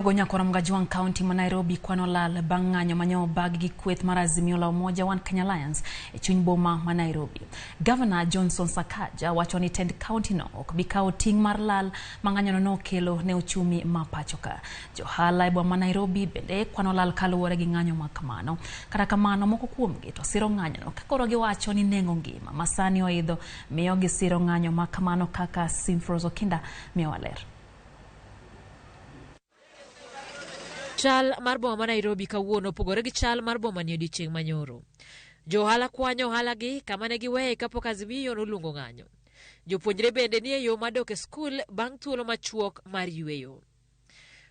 Gonya koramga juang county ma Nairobi kwano lal bang'anyo manyo bag gi kweth mar Azimio la Umoja One Kenya Alliance e chuny boma ma Nairobi. Governor Johnson Sakaja wacho ni tend county no ok bikao ting mar lal mang'anyo no kelo ne uchumi ma pachoka. Johala e boma ma Nairobi bende kwano lal kaluwore gi ng'anyo ma kamano. Kata kamano moko kuomgi to siro ng'anyo no kakoro giwacho ni nengo ngima masani oidho miyo gi siro ng'anyo ma kamano kaka Simfroz Okinda miyo waler. Chal mar boma ma Nairobi kawuono opogore gi chal mar boma ni odiochieng' manyoro. Johala kwanyo ohala gi kama ne giweye kapok Azimio noluongo ng'anyo. Jopuonjre bende ni e yo madok e skul bang' thuolo machuok mar yweyo.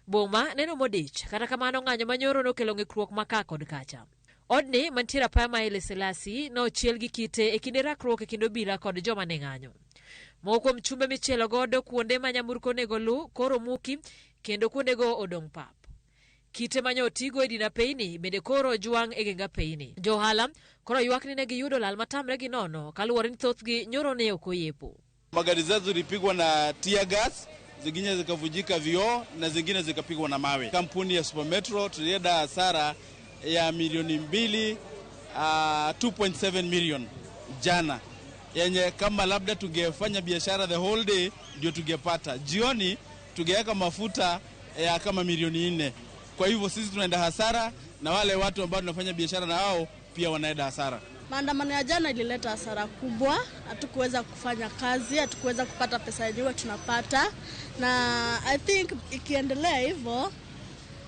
Boma neno modich, kata kamano ng'anyo manyoro nokelo ng'ikruok maka kod kacha. Odni mantiere apaya ma Haile Selassie nochiel gi kite e kinde rakruok e kind obila kod joma ne ng'anyo. Moko kuom chumbe michielo godo kuonde ma nyamburko nego lu koro muki kendo kuondego odong' pap. Kite manyo otigo e dina peini bende koro juang' e genga peini. Johala koro ywak ni ne giyudo lal matamre gi nono kaluwore ni thothgi nyoro ne ok oyepo. Magari zetu zilipigwa na tear gas, zingine zikavujika vioo na zingine zikapigwa na mawe. Kampuni ya Supermetro tulienda hasara ya milioni 2.7 million jana. Yenye kama labda tungefanya biashara the whole day ndio tungepata. Jioni tungeweka mafuta ya kama milioni 4. Kwa hivyo sisi tunaenda hasara na wale watu ambao tunafanya biashara na wao pia wanaenda hasara. Maandamano ya jana ilileta hasara kubwa, hatukuweza kufanya kazi, hatukuweza kupata pesa yenyewe tunapata. Na I think ikiendelea hivyo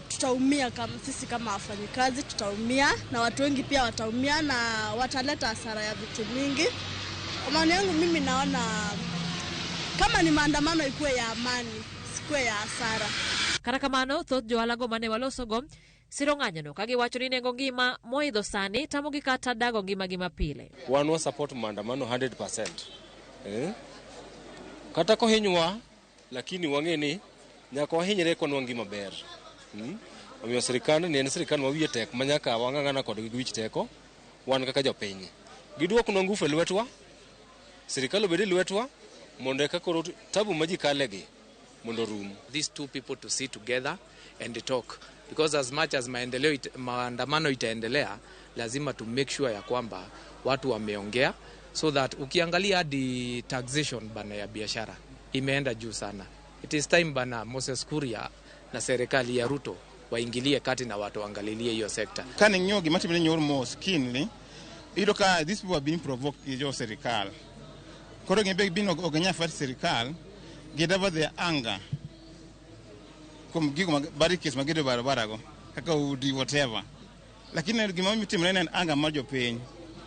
tutaumia sisi kama wafanyikazi, tutaumia na watu wengi pia wataumia na wataleta hasara ya vitu mingi. Kwa maana yangu mimi naona kama ni maandamano ikuwe ya amani, sikuwe ya hasara. Kata kamano thoth johala go mane walosogo siro ng'anyo no kagiwacho ni nengo ngima moidho sani tamogi kata dago ngima gi mapile. Wanwa support maandamano 100%. Kata ko hinywa lakini wang'e ni nyaka wahinyre konwa ngima ber. Omiyo sirikal ni en sirikal ma wiye tek manyaka wang'ang'ana kod giwich teko wan kaka jopiny. Giduoknwa ngufu e lwetwa. Sirikal obed e lwetwa mondo eka koro tabu ma ji kalegi. These two people to sit together and talk, because as much as maandamano itaendelea lazima to make sure ya kwamba watu wameongea, so that ukiangalia hadi taxation bana ya biashara imeenda juu sana. It is time bana Moses Kuria na serikali ya Ruto waingilie kati na watu angalilie hiyo sekta. Kani nyogi mati bine nyor mo skinly idoka these people have been provoked yo serikal. Koro ngebe bino oganya fat serikal get over their anger. Come give barricades magedo barabara kaka udi whatever. Lakini gima mitimre na anger majo piny.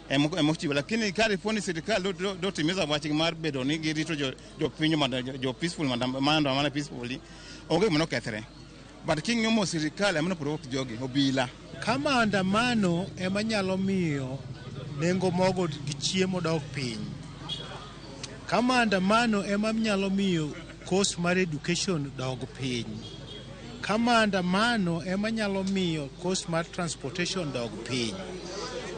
Emochiwa lakini kare poni serikal do timiza waching mar bedo ni girito jo pinyo jo peaceful mana peacefully. Onge mono kethre. But king nyomo serikal amno provoke jogi obila. Kama andamano emanyalo miyo nengo mogo gi chiemo dok piny. Kama andamano ema nyalo miyo cost mar education dog piny. Kama andamano ema nyalo miyo cost mar transportation dog piny.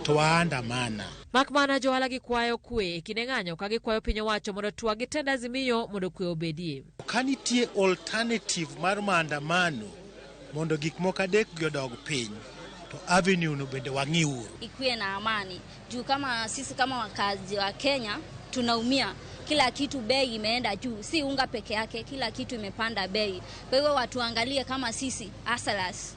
To andamana. Makmana johala gi kwayo kwe kine ng'anyo ka gikwayo piny owacho mondo twag gi tend Azimio mondo kwe obedie. Kanitie alternative mar maandamano mondo gik moko adek gi odog piny. To avenue no bende wang'iuru. Ikuwe na amani. Juu kama sisi kama wakazi wa Kenya tunaumia. Kila kitu bei imeenda juu, si unga peke yake, kila kitu imepanda bei. Kwa hivyo watu angalie kama sisi hustlers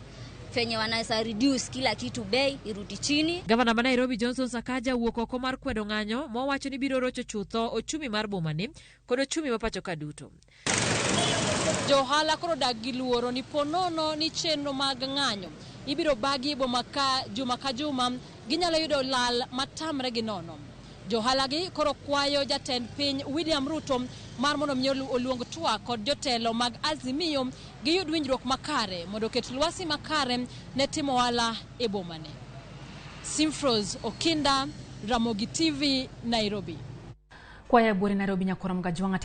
fenye wanaweza reduce kila kitu bei irudi chini. Governor ma Nairobi Johnson Sakaja wuok oko mar kwedo ng'anyo mowacho ni biro rocho chutho ochumi mar boma ni kod ochumi ma pacho kaduto. Johala koro dagi luoro ni ponono ni chenro mag ng'anyo ibiro bagi boma ka juma ginyalo yudo lal matamre gi nono. Johala gi koro kwayo jatend piny William Ruto mar mondo miyo oluong twak kod jotelo mag Azimio giyud winjruok makare mondo ket lwasi makare ne timo ohala e bomani. Simfroz Okinda, Ramogi TV, Nairobi. Kwaya buri Nairobi nyakoramga juang